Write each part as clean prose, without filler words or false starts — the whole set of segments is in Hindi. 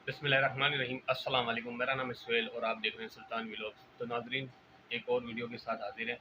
बिस्मिल्लाहिर्रहमानिर्रहीम। अस्सलाम वालेकुम। मेरा नाम है सुहेल और आप देख रहे हैं सुल्तान व्लॉग्स। तो नाजरीन, एक और वीडियो के साथ हाजिर हैं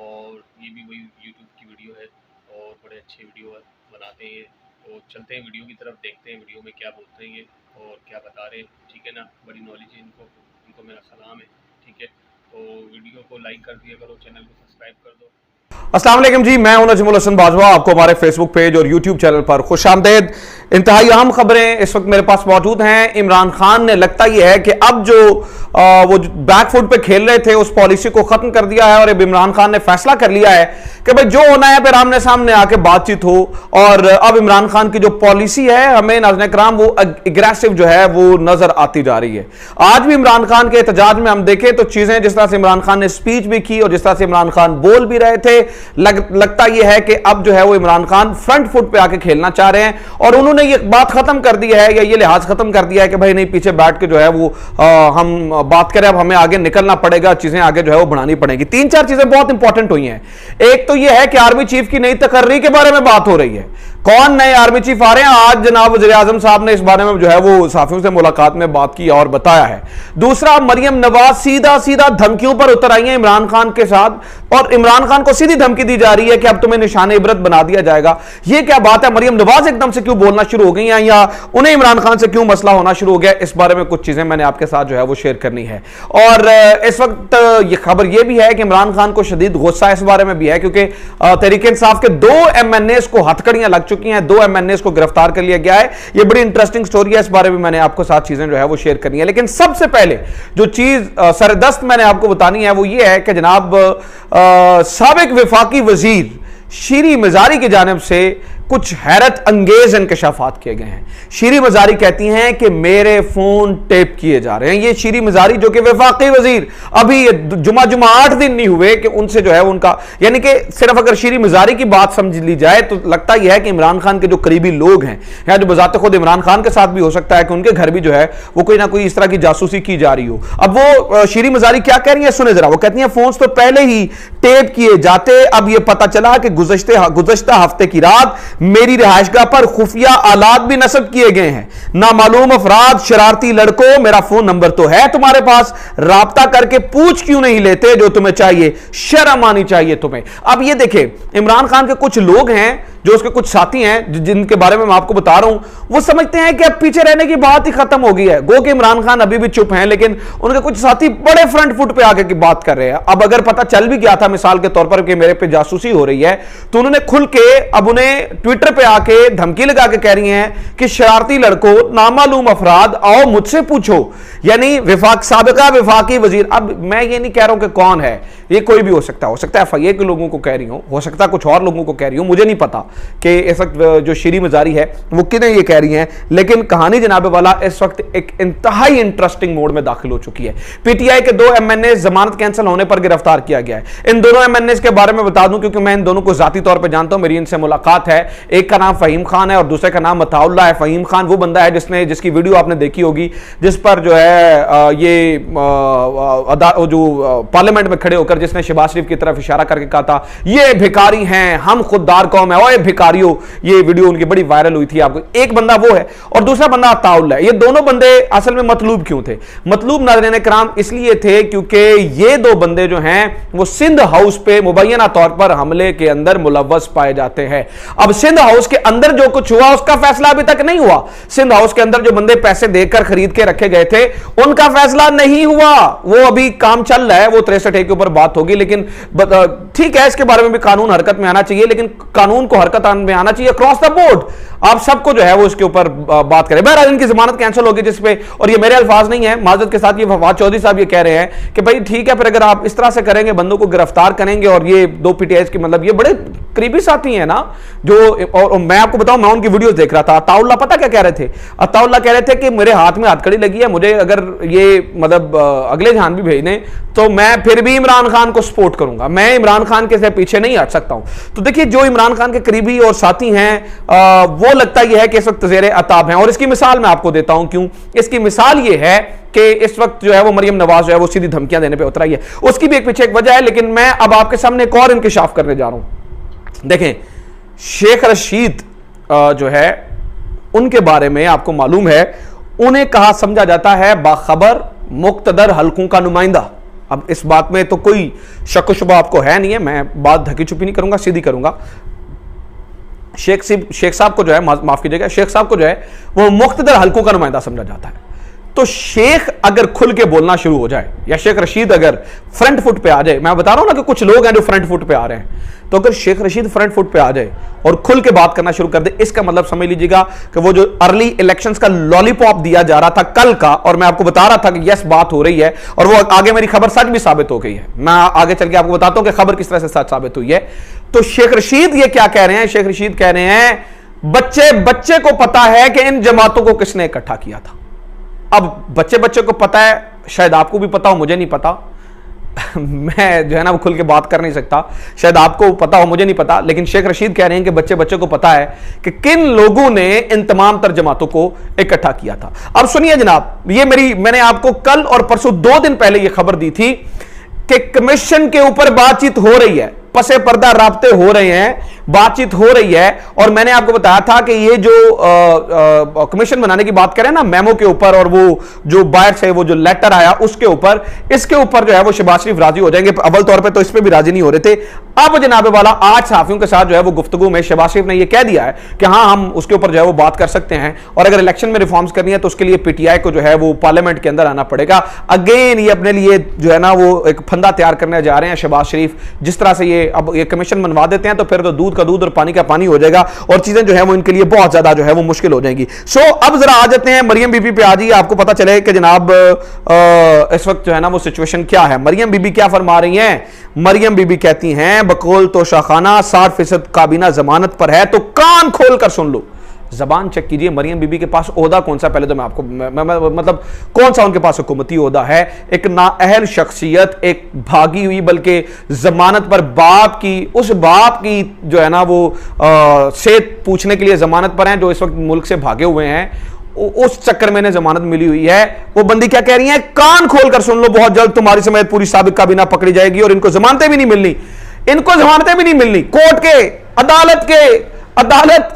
और ये भी वही यूट्यूब की वीडियो है और बड़े अच्छे वीडियो बनाते हैं। तो चलते हैं वीडियो की तरफ, देखते हैं वीडियो में क्या बोलते हैं ये और क्या बता रहे हैं। ठीक है ना, बड़ी नॉलेज है इनको, इनको मेरा सलाम है। ठीक है, तो वीडियो को लाइक कर दिया करो, चैनल को सब्सक्राइब कर दो। अस्सलाम वालेकुम जी, मैं हूं नजमुल हसन बाजवा। आपको हमारे फेसबुक पेज और यूट्यूब चैनल पर खुशामदीद। इंतहाई अहम खबरें इस वक्त मेरे पास मौजूद हैं। इमरान खान ने लगता यह है कि अब जो वो बैकफुट पे खेल रहे थे उस पॉलिसी को खत्म कर दिया है और अब इमरान खान ने फैसला कर लिया है कि भाई जो होना है फिर आमने सामने आके बातचीत हो। और अब इमरान खान की जो पॉलिसी है हमें नाज़रीन कराम वो एग्रेसिव जो है वो नजर आती जा रही है। आज भी इमरान खान के एहतजाज में हम देखें तो चीजें जिस तरह से इमरान खान ने स्पीच भी की और जिस तरह से इमरान खान बोल भी रहे थे, लगता यह है कि अब जो है वो इमरान खान फ्रंट फुट पे आके खेलना चाह रहे हैं और उन्होंने ये बात खत्म कर दी है या ये लिहाज खत्म कर दिया है कि भाई नहीं, पीछे बैठ के जो है वो हम बात करें, अब हमें आगे निकलना पड़ेगा, चीजें आगे जो है वो बढ़ानी पड़ेगी। तीन चार चीजें बहुत इंपॉर्टेंट हुई हैं। एक तो यह है कि आर्मी चीफ की नई तकर्री के बारे में बात हो रही है। कौन नए आर्मी चीफ आ रहे हैं? आज जनाब वज़ीर आज़म साहब ने इस बारे में जो है वो साफियों से मुलाकात में बात की और बताया है। दूसरा, मरियम नवाज सीधा सीधा धमकियों पर उतर आई है इमरान खान के साथ और इमरान खान को सीधी धमकी दी जा रही है कि अब तुम्हें निशाने इबरत बना दिया जाएगा। यह क्या बात है? मरियम नवाज एकदम से क्यों बोलना शुरू हो गई हैं या उन्हें इमरान खान से क्यों मसला होना शुरू हो गया? इस बारे में कुछ चीजें मैंने आपके साथ जो है वो शेयर करनी है। और इस वक्त ये खबर यह भी है कि इमरान खान को शदीद गुस्सा इस बारे में भी है क्योंकि तहरीक इंसाफ के 2 MNA को हथकड़ियां लग चुकी हैं, 2 MNA को गिरफ्तार कर लिया गया है। ये बड़ी इंटरेस्टिंग स्टोरी है, इस बारे में मैंने आपको साथ चीजें जो है वो शेयर करनी है। लेकिन सबसे पहले जो चीज सरदस्त मैंने आपको बतानी है वो ये है कि जनाब साबिक वफाकी वजीर शीरी मजारी की जानिब से कुछ हैरत अंगेज इंकशाफात किए गए हैं। शीरी मजारी कहती हैं कि मेरे फोन टेप किए जा रहे हैं। ये शीरी मजारी जो कि वफाकी वजीर, अभी ये जुमा 8 दिन नहीं हुए कि उनसे जो है उनका, यानी कि सिर्फ अगर शीरी मजारी की बात समझ ली जाए तो लगता यह है कि इमरान खान के जो करीबी लोग हैं या जो बजाते खुद इमरान खान के साथ भी हो सकता है कि उनके घर भी जो है वो कोई ना कोई इस तरह की जासूसी की जा रही हो। अब वो शीरी मजारी क्या कह रही है सुने जरा। वो कहती है फोन तो पहले ही टेप किए जाते, अब यह पता चला कि गुज़श्ता हफ्ते की रात मेरी रिहाइशगाह पर खुफिया आलात भी नस्ब किए गए हैं। नामालूम अफराद, शरारती लड़कों, मेरा फोन नंबर तो है तुम्हारे पास, राब्ता करके पूछ क्यों नहीं लेते जो तुम्हें चाहिए? शर्म आनी चाहिए तुम्हें। अब ये देखें, इमरान खान के कुछ लोग हैं जो उसके कुछ साथी हैं जिनके बारे में मैं आपको बता रहा हूं, वो समझते हैं कि अब पीछे रहने की बात ही खत्म हो गई है। गो कि इमरान खान अभी भी चुप हैं, लेकिन उनके कुछ साथी बड़े फ्रंट फुट पे आके की बात कर रहे हैं। अब अगर पता चल भी गया था मिसाल के तौर पर कि मेरे पे जासूसी हो रही है, तो उन्होंने खुल के अब उन्हें ट्विटर पे आके धमकी लगा के कह रही हैं कि शरारती लड़कों, नामालूम अफराद, आओ मुझसे पूछो। यानी साबिका वफाकी वजीर, अब मैं ये नहीं कह रहा हूं कि कौन है, ये कोई भी हो सकता है FIA के लोगों को कह रही हो सकता है कुछ और लोगों को कह रही हूं, मुझे नहीं पता कि इस वक्त जो शीरी मजारी है वो किन्हें ये कह रही हैं। लेकिन कहानी जनाबे वाला इस वक्त एक इंतहाई इंटरेस्टिंग मोड में दाखिल हो चुकी है। PTI के 2 MNA जमानत कैंसिल होने पर गिरफ्तार किया गया है। इन दोनों MNA के बारे में बता दूं क्योंकि मैं इन दोनों को जाती तौर पर जानता हूं, मेरी इनसे मुलाकात है। एक का नाम फहीम खान है और दूसरे का नाम अताउल्लाह है। फहीम खान वो बंदा है जिसकी वीडियो आपने देखी होगी, जिस पर जो है ये जो पार्लियामेंट में खड़े होकर जिसने शहबाज शरीफ की तरफ इशारा करके कहा था ये भिखारी हैं, हम खुददार कौम है, ओए भिखारियों, ये वीडियो उनकी बड़ी वायरल हुई थी। आपको एक बंदा वो है और दूसरा बंदा अताउल्लाह है। ये दोनों बंदे असल में मतलूब क्यों थे? मतलूब नाज़रीन कराम इसलिए थे क्योंकि ये 2 बंदे जो हैं वो सिंध हाउस पे मुबैना तौर पर हमले के अंदर मुलव्वस पाए जाते हैं। अब सिंध हाउस के अंदर जो कुछ हुआ उसका फैसला अभी तक नहीं हुआ। सिंध हाउस के अंदर जो बंदे पैसे देकर खरीद के रखे गए थे उनका फैसला नहीं हुआ, वो अभी काम चल रहा है, वो 63A के ऊपर बात होगी। लेकिन ठीक है, इसके बारे में भी कानून हरकत में आना चाहिए, लेकिन कानून को हरकत में आना चाहिए अक्रॉस द बोर्ड। आप सबको जो है वो इसके ऊपर बात करें। बहरहाल इनकी जमानत कैंसिल होगी जिसपे, और ये मेरे अल्फाज नहीं है, माजरत के साथ ये फवाद चौधरी साहब ये कह रहे हैं कि भाई ठीक है, फिर अगर आप इस तरह से करेंगे, बंदों को गिरफ्तार करेंगे, और ये 2 PTIs के मतलब ये बड़े करीबी साथी हैं ना जो, और मैं आपको बताऊं मैं उनकी वीडियोस देख रहा था। अताउल्लाह पता क्या कह रहे थे? अताउल्लाह कह रहे थे कि मेरे हाथ में हथकड़ी लगी है, मुझे अगर ये मतलब अगले जहान भी भेज दें तो मैं फिर भी इमरान खान को सपोर्ट करूंगा, मैं इमरान खान के से पीछे नहीं हट सकता हूं। तो देखिए, जो इमरान खान के करीबी और साथी हैं वो लगता यह है कि इस वक्त ज़ेरे अताब हैं। और इसकी मिसाल मैं आपको देता हूं। क्यों? इसकी मिसाल ये है कि इस वक्त जो है वो मरियम नवाज जो है वो सीधी धमकियां देने पे उतर आई है। उसकी भी एक पीछे एक वजह है, लेकिन मैं अब आपके सामने एक और इंकिशाफ करने जा रहा हूं। देखें, शेख रशीद जो है उनके बारे में आपको मालूम है उन्हें कहा समझा जाता है बाखबर मुक्तदर हलकों का नुमाइंदा। अब इस बात में तो कोई शक शुबा आपको है नहीं है, मैं बात ढकी छुपी नहीं करूंगा, सीधी करूंगा। शेख साहब को जो है, माफ कीजिएगा, शेख साहब को जो है वो मुक्तदर हलकों का नुमाइंदा समझा जाता है। तो शेख अगर खुल के बोलना शुरू हो जाए या शेख रशीद अगर फ्रंट फुट पे आ जाए, मैं बता रहा हूं ना कि कुछ लोग हैं जो फ्रंट फुट पे आ रहे हैं, तो अगर शेख रशीद फ्रंट फुट पे आ जाए और खुल के बात करना शुरू कर दे, इसका मतलब समझ लीजिएगा कि वो जो अर्ली इलेक्शंस का लॉलीपॉप दिया जा रहा था कल का, और मैं आपको बता रहा था कि यस बात हो रही है और वो आगे मेरी खबर सच भी साबित हो गई है, मैं आगे चल के आपको बताता हूं कि खबर किस तरह से सच साबित हुई है। तो शेख रशीद ये क्या कह रहे हैं, शेख रशीद कह रहे हैं बच्चे को पता है कि इन जमातों को किसने इकट्ठा किया था। अब बच्चे को पता है, शायद आपको भी पता हो, मुझे नहीं पता मैं जो है ना वो खुल के बात कर नहीं सकता, शायद आपको पता हो, मुझे नहीं पता, लेकिन शेख रशीद कह रहे हैं कि बच्चे को पता है कि किन लोगों ने इन तमाम तर जमातों को इकट्ठा किया था। अब सुनिए जनाब, ये मैंने आपको कल और परसों 2 दिन पहले ये खबर दी थी कि कमीशन के ऊपर बातचीत हो रही है, पसे पर्दा राब्ते हो रहे हैं, बातचीत हो रही है, और मैंने आपको बताया था कि ये जो कमीशन बनाने की बात करें ना मेमो के ऊपर, और वो जो बाहर से वो जो लेटर आया उसके ऊपर, इसके ऊपर जो है वो शहबाज शरीफ राजी हो जाएंगे। अव्वल तौर पे तो इस पे भी राजी नहीं हो रहे थे। अब जनाब वाला आज सहाफियों के साथ जो है वो गुफ्तगू में शहबाज शरीफ ने ये कह दिया है कि हाँ हम उसके ऊपर जो है वो बात कर सकते हैं, और अगर इलेक्शन में रिफॉर्म्स करनी है तो उसके लिए पीटीआई को जो है वो पार्लियामेंट के अंदर आना पड़ेगा। अगेन ये अपने लिए जो है ना वो एक फंदा तैयार करने जा रहे हैं शहबाज शरीफ। जिस तरह से ये अब ये कमीशन बनवा देते हैं तो फिर तो दूध का दूध और पानी का पानी हो जाएगा, और चीजें जो है वो इनके लिए बहुत ज्यादा जो है वो मुश्किल हो जाएंगी। सो अब जरा आ जाते हैं मरियम बीबी पे। आज ही आपको पता चले कि जनाब इस वक्त जो है ना वो सिचुएशन क्या है। मरियम बीबी क्या फरमा रही हैं? मरियम बीबी कहती हैं बकौल तो शाखाना 60% काबीना जमानत पर है, तो कान खोल कर सुन लो, जबान चेक कीजिए। मरियम बीबी के पास ओहदा कौन सा, पहले तो मैं आपको मतलब कौन सा उनके पास हुकूमती ओहदा है? एक नाअहल शख्सियत, एक भागी हुई बल्कि जमानत पर बाप की जो है ना वो सेहत पूछने के लिए जमानत पर हैं, जो इस वक्त मुल्क से भागे हुए हैं, उस चक्कर में जमानत मिली हुई है। वो बंदी क्या कह रही है? कान खोलकर सुन लो, बहुत जल्द तुम्हारी समेत पूरी साबिक काबीना पकड़ी जाएगी और इनको जमानतें भी नहीं मिलनी, कोर्ट के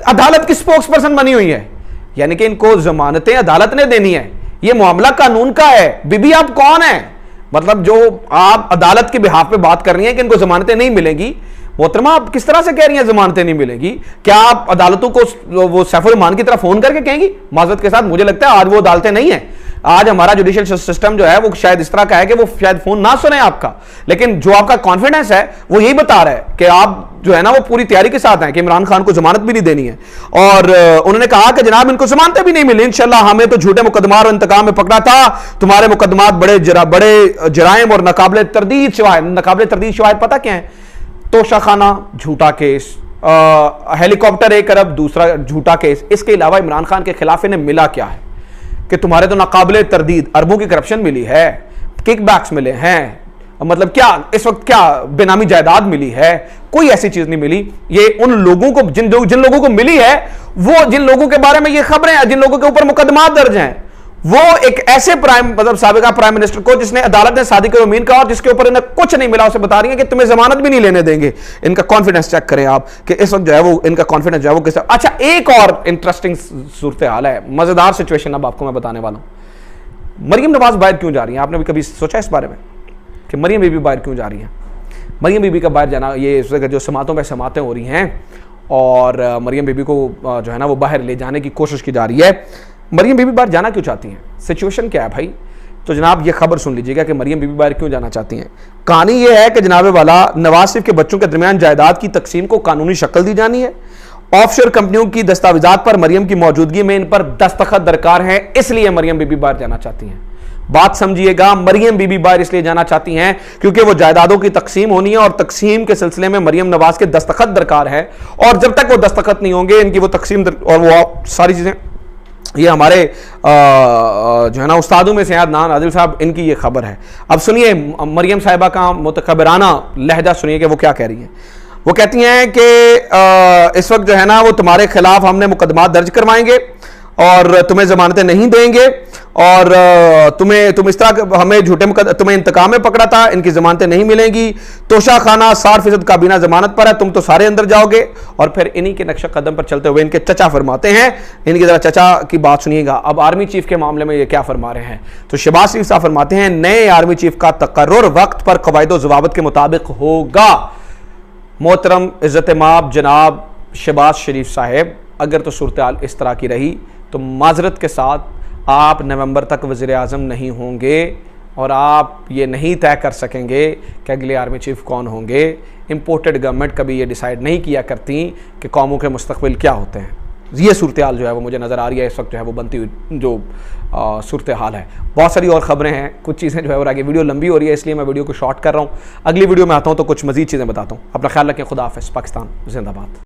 अदालत की स्पोक्स पर्सन बनी हुई है, यानी कि इनको जमानतें अदालत ने देनी है। यह मामला कानून का है। बीबी आप कौन है? मतलब जो आप अदालत के बिहाफ पे बात कर रही हैं कि इनको जमानतें नहीं मिलेंगी, मोहतरमा आप किस तरह से कह रही हैं जमानतें नहीं मिलेगी? क्या आप अदालतों को वो सैफुल रहमान की तरह फोन करके कहेंगी? माजरत के साथ मुझे लगता है आज वो अदालतें नहीं है। आज हमारा जुडिशियल सिस्टम जो है वो शायद इस तरह का है कि वो शायद फोन ना सुने आपका, लेकिन जो आपका कॉन्फिडेंस है वो यही बता रहा है कि आप जो है ना वो पूरी तैयारी के साथ हैं कि इमरान खान को जमानत भी नहीं देनी है। और उन्होंने कहा कि जनाब इनको जमानतें भी नहीं मिली, इंशाल्लाह हमें तो झूठे मुकदमा और इंतकाम में पकड़ा था, तुम्हारे मुकदमात बड़े जराइम और नाकाबिले तरदीद शवाहिद पता क्या है? तोशाखाना झूठा केस, हेलीकॉप्टर 1 अरब दूसरा झूठा केस। इसके अलावा इमरान खान के खिलाफ इन्हें मिला क्या है कि तुम्हारे तो नाकाबिले तरदीद अरबों की करप्शन मिली है, किकबैक्स मिले हैं, मतलब क्या इस वक्त क्या बेनामी जायदाद मिली है? कोई ऐसी चीज नहीं मिली। ये उन लोगों को जिन लोगों को मिली है, वो जिन लोगों के बारे में ये खबरें हैं, जिन लोगों के ऊपर मुकदमात दर्ज हैं, वो एक ऐसे साबिका प्राइम मिनिस्टर को जिसने अदालत ने सादिक अमीन का और जिसके ऊपर इन्हें कुछ नहीं मिला, उसे बता रही है कि तुम्हें जमानत भी नहीं लेने देंगे। इनका कॉन्फिडेंस चेक करें आप कि इस वक्त जो है वो इनका कॉन्फिडेंस जो है वो किस। अच्छा, एक और इंटरेस्टिंग सूरत हाल है, मजेदार सिचुएशन अब आपको मैं बताने वाला हूं। मरियम नवाज बाहर क्यों जा रही है? आपने भी कभी सोचा इस बारे में कि मरियम बीबी बाहर क्यों जा रही है? मरियम बीबी का बाहर जाना, ये इस वक्त जो समातों में समातें हो रही हैं और मरियम बीबी को जो है ना वो बाहर ले जाने की कोशिश की जा रही है। मरियम बीबी बाहर जाना क्यों चाहती हैं? सिचुएशन क्या है भाई? तो जनाब ये खबर सुन लीजिएगा कि मरियम बीबी बाहर क्यों जाना चाहती हैं। कहानी ये है कि जनाब वाला नवाज शरीफ के बच्चों के दरमियान जायदाद की तकसीम को कानूनी शक्ल दी जानी है। ऑफशोर कंपनियों की दस्तावेजात पर मरियम की मौजूदगी में इन पर दस्तखत दरकार है, इसलिए मरियम बीबी बाहर जाना चाहती हैं। बात समझिएगा, मरियम बीबी बाहर इसलिए जाना चाहती हैं क्योंकि वो जायदादों की तकसीम होनी है और तकसीम के सिलसिले में मरियम नवाज के दस्तखत दरकार है, और जब तक वो दस्तखत नहीं होंगे इनकी वो तकसीम और वो सारी चीजें, ये हमारे जो है ना उस्तादों में से अदनान आदिल साहब, इनकी ये खबर है। अब सुनिए मरियम साहिबा का मुतकब्बराना लहजा सुनिए कि वो क्या कह रही हैं। वो कहती हैं कि इस वक्त जो है ना वो तुम्हारे खिलाफ हमने मुकदमा दर्ज करवाएंगे और तुम्हें जमानतें नहीं देंगे और तुम इस तरह हमें तुम्हें इंतकाम में पकड़ा था, इनकी जमानतें नहीं मिलेंगी। तोशा खाना 60% काबीना जमानत पर है, तुम तो सारे अंदर जाओगे। और फिर इन्हीं के नक्शा कदम पर चलते हुए इनके चचा फरमाते हैं, इनकी जरा चचा की बात सुनिएगा। अब आर्मी चीफ के मामले में ये क्या फरमा रहे हैं, तो शहबाज शरीफ साहब फरमाते हैं नए आर्मी चीफ का तकर्रुर वक्त पर कवायद व ज़वाबित के मुताबिक होगा। मोहतरम इज्जत माब जनाब शहबाज शरीफ साहब, अगर तो सूरत हाल इस तरह की रही तो माजरत के साथ आप नवंबर तक वज़ीर आज़म नहीं होंगे और आप ये नहीं तय कर सकेंगे कि अगले आर्मी चीफ कौन होंगे। इंपोर्टेड गवर्नमेंट कभी ये डिसाइड नहीं किया करती कि कौमों के मुस्तकबिल क्या होते हैं। ये सूरत हाल जो है वो मुझे नज़र आ रही है इस वक्त, जो है वो बनती हुई जो सूरत हाल है। बहुत सारी और ख़बरें हैं, कुछ चीज़ें जो है और आगे वीडियो लंबी हो रही है इसलिए मैं वीडियो को शॉर्ट कर रहा हूँ। अगली वीडियो में आता हूँ तो कुछ मज़ीद चीज़ें बताता हूँ। अपना ख्याल रखें। खुदा हाफ़िज़। पाकिस्तान जिंदाबाद।